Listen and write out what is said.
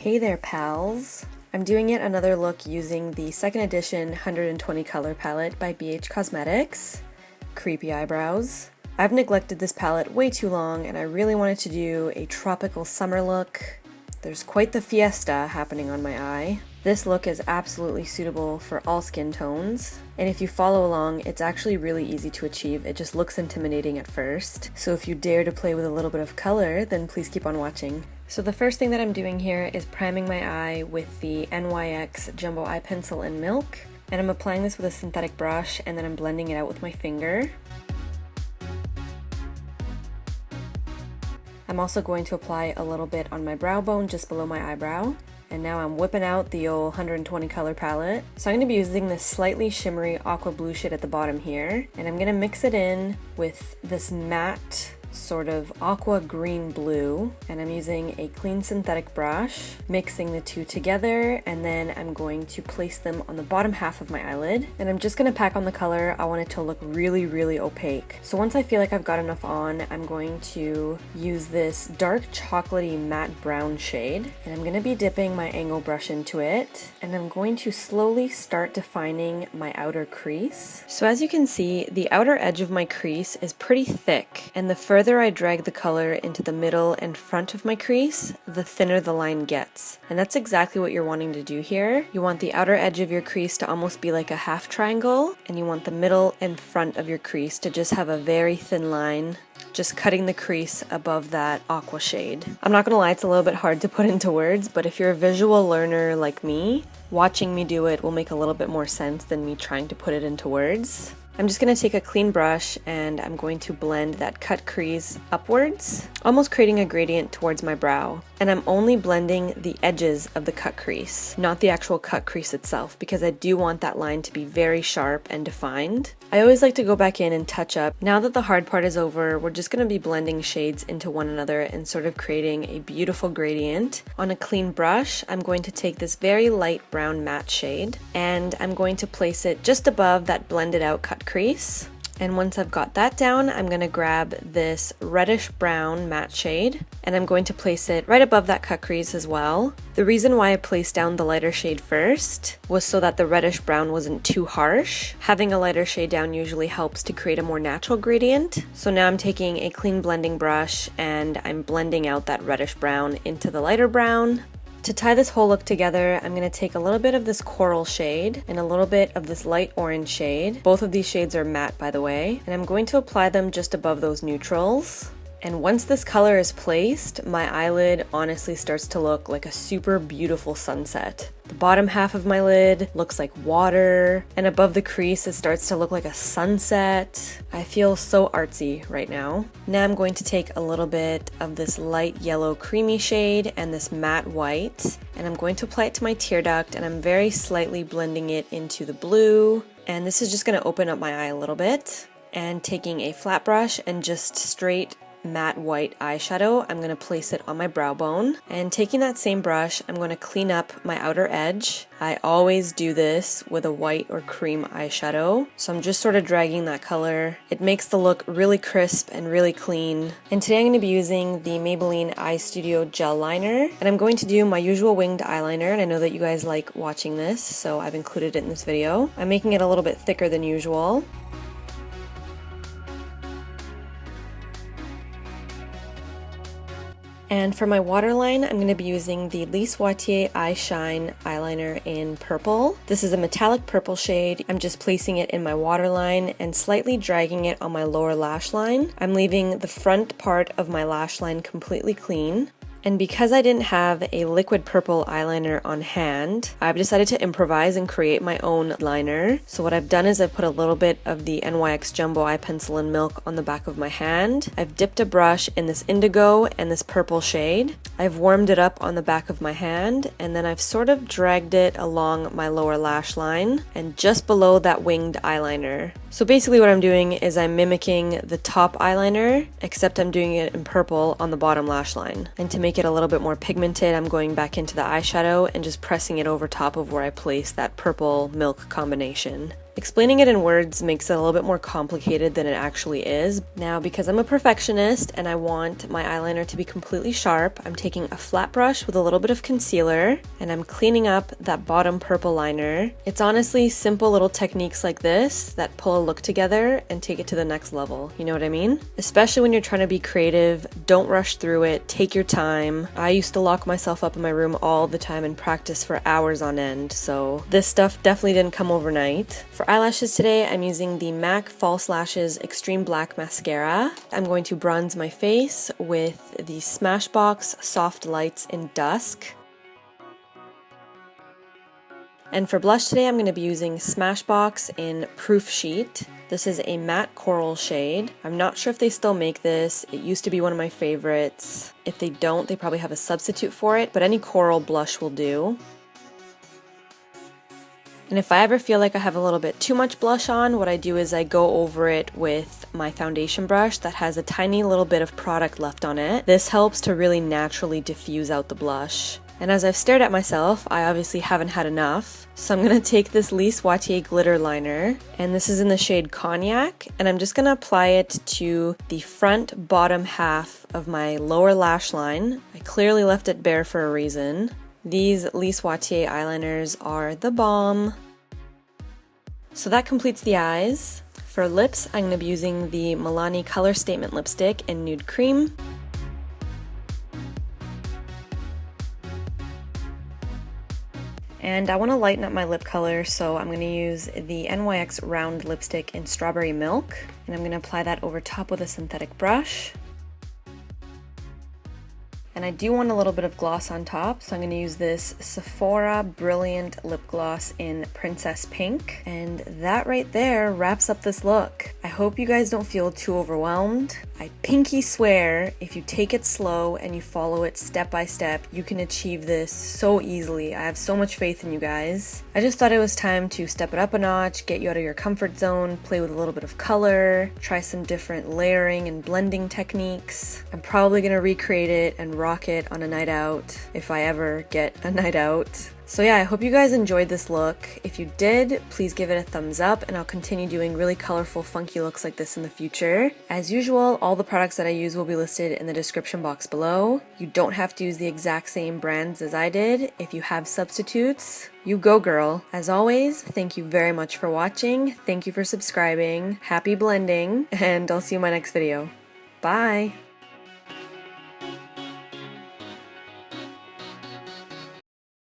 Hey there, pals! I'm doing yet another look using the second edition 120 color palette by BH Cosmetics. Creepy eyebrows. I've neglected this palette way too long and I really wanted to do a tropical summer look. There's quite the fiesta happening on my eye. This look is absolutely suitable for all skin tones, and if you follow along, it's actually really easy to achieve. It just looks intimidating at first, so if you dare to play with a little bit of color, then please keep on watching. So the first thing that I'm doing here is priming my eye with the NYX Jumbo Eye Pencil in Milk, and I'm applying this with a synthetic brush, and then I'm blending it out with my finger. I'm also going to apply a little bit on my brow bone just below my eyebrow. And now I'm whipping out the old 120 color palette. So I'm going to be using this slightly shimmery aqua blue shade at the bottom here. And I'm going to mix it in with this matte sort of aqua green blue, and I'm using a clean synthetic brush, mixing the two together, and then I'm going to place them on the bottom half of my eyelid, and I'm just going to pack on the color. I want it to look really opaque. So once I feel like I've got enough on, I'm going to use this dark chocolatey matte brown shade, and I'm going to be dipping my angle brush into it, and I'm going to slowly start defining my outer crease. So as you can see, the outer edge of my crease is pretty thick, and the further I drag the color into the middle and front of my crease, the thinner the line gets. And that's exactly what you're wanting to do here. You want the outer edge of your crease to almost be like a half triangle, and you want the middle and front of your crease to just have a very thin line, just cutting the crease above that aqua shade. I'm not gonna lie, it's a little bit hard to put into words, but if you're a visual learner like me, watching me do it will make a little bit more sense than me trying to put it into words. I'm just going to take a clean brush and I'm going to blend that cut crease upwards, almost creating a gradient towards my brow. And I'm only blending the edges of the cut crease, not the actual cut crease itself, because I do want that line to be very sharp and defined. I always like to go back in and touch up. Now that the hard part is over, we're just going to be blending shades into one another and sort of creating a beautiful gradient. On a clean brush, I'm going to take this very light brown matte shade and I'm going to place it just above that blended out cut crease. And once I've got that down, I'm going to grab this reddish brown matte shade and I'm going to place it right above that cut crease as well. The reason why I placed down the lighter shade first was so that the reddish brown wasn't too harsh. Having a lighter shade down usually helps to create a more natural gradient. So now I'm taking a clean blending brush and I'm blending out that reddish brown into the lighter brown. To tie this whole look together, I'm going to take a little bit of this coral shade and a little bit of this light orange shade. Both of these shades are matte, by the way, and I'm going to apply them just above those neutrals. And once this color is placed, my eyelid honestly starts to look like a super beautiful sunset. The bottom half of my lid looks like water, and above the crease it starts to look like a sunset. I feel so artsy right now. Now I'm going to take a little bit of this light yellow creamy shade and this matte white, and I'm going to apply it to my tear duct, and I'm very slightly blending it into the blue. And this is just going to open up my eye a little bit. And taking a flat brush and just straight matte white eyeshadow, I'm going to place it on my brow bone, and taking that same brush, I'm going to clean up my outer edge. I always do this with a white or cream eyeshadow, so I'm just sort of dragging that color. It makes the look really crisp and really clean. And today I'm going to be using the Maybelline Eye Studio Gel Liner, and I'm going to do my usual winged eyeliner, and I know that you guys like watching this, so I've included it in this video. I'm making it a little bit thicker than usual. And for my waterline, I'm going to be using the Lise Watier Eye Shine eyeliner in purple. This is a metallic purple shade. I'm just placing it in my waterline and slightly dragging it on my lower lash line. I'm leaving the front part of my lash line completely clean. And because I didn't have a liquid purple eyeliner on hand, I've decided to improvise and create my own liner. So what I've done is I've put a little bit of the NYX Jumbo Eye Pencil in Milk on the back of my hand. I've dipped a brush in this indigo and this purple shade. I've warmed it up on the back of my hand, and then I've sort of dragged it along my lower lash line and just below that winged eyeliner. So basically what I'm doing is I'm mimicking the top eyeliner, except I'm doing it in purple on the bottom lash line. And to make it a little bit more pigmented, I'm going back into the eyeshadow and just pressing it over top of where I placed that purple milk combination. Explaining it in words makes it a little bit more complicated than it actually is. Now, because I'm a perfectionist and I want my eyeliner to be completely sharp, I'm taking a flat brush with a little bit of concealer and I'm cleaning up that bottom purple liner. It's honestly simple little techniques like this that pull a look together and take it to the next level. You know what I mean? Especially when you're trying to be creative, don't rush through it, take your time. I used to lock myself up in my room all the time and practice for hours on end, so this stuff definitely didn't come overnight. For eyelashes today, I'm using the MAC False Lashes Extreme Black Mascara. I'm going to bronze my face with the Smashbox Soft Lights in Dusk. And for blush today, I'm going to be using Smashbox in Proof Sheet. This is a matte coral shade. I'm not sure if they still make this. It used to be one of my favorites. If they don't, they probably have a substitute for it, but any coral blush will do. And if I ever feel like I have a little bit too much blush on, what I do is I go over it with my foundation brush that has a tiny little bit of product left on it. This helps to really naturally diffuse out the blush. And as I've stared at myself, I obviously haven't had enough. So I'm going to take this Lise Watier glitter liner, and this is in the shade Cognac, and I'm just going to apply it to the front bottom half of my lower lash line. I clearly left it bare for a reason. These Lise Watier eyeliners are the bomb. So that completes the eyes. For lips, I'm going to be using the Milani Color Statement Lipstick in Nude Cream. And I want to lighten up my lip color, so I'm going to use the NYX Round Lipstick in Strawberry Milk. And I'm going to apply that over top with a synthetic brush. And I do want a little bit of gloss on top, so I'm going to use this Sephora Brilliant Lip Gloss in Princess Pink. And that right there wraps up this look. I hope you guys don't feel too overwhelmed. I pinky swear if you take it slow and you follow it step by step, you can achieve this so easily. I have so much faith in you guys. I just thought it was time to step it up a notch, get you out of your comfort zone, play with a little bit of color, try some different layering and blending techniques. I'm probably going to recreate it and rock it on a night out if I ever get a night out. So yeah, I hope you guys enjoyed this look. If you did, please give it a thumbs up and I'll continue doing really colorful, funky looks like this in the future. As usual, all the products that I use will be listed in the description box below. You don't have to use the exact same brands as I did. If you have substitutes, you go girl. As always, thank you very much for watching. Thank you for subscribing. Happy blending, and I'll see you in my next video. Bye!